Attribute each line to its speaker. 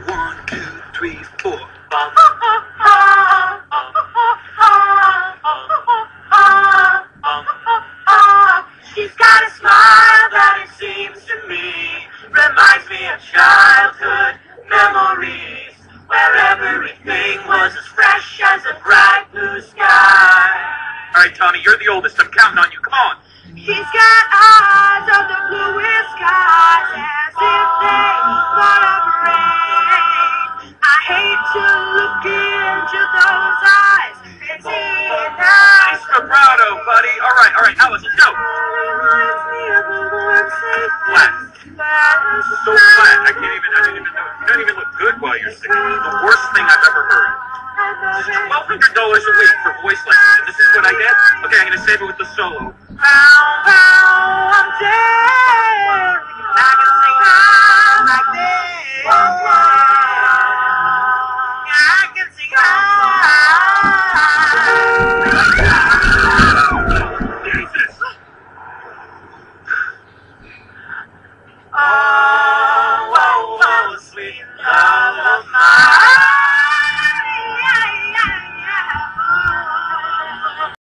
Speaker 1: 1, 2, 3, 4. She's got a smile that it seems to me reminds me of childhood memories, where everything was as fresh as a bright blue sky. All right, Tommy, you're the oldest. I'm counting on you. Come on. She's got eyes of the bluest skies, as if they thought of rain. I hate to look into those eyes and see it now. Nice vibrato, buddy. All right, Alice, let's go. Reminds me of a warm, safe flat. So flat. I didn't even know. You don't even look good while you're singing. The worst thing I've ever heard. This is $1,200 a week for voice lessons, and this is what I get? Okay, I'm going to save it with the solo. Pow, pow, I'm dead. I can sing high like this. I can sing high. Jesus. Oh, oh, oh, sweet love of mine.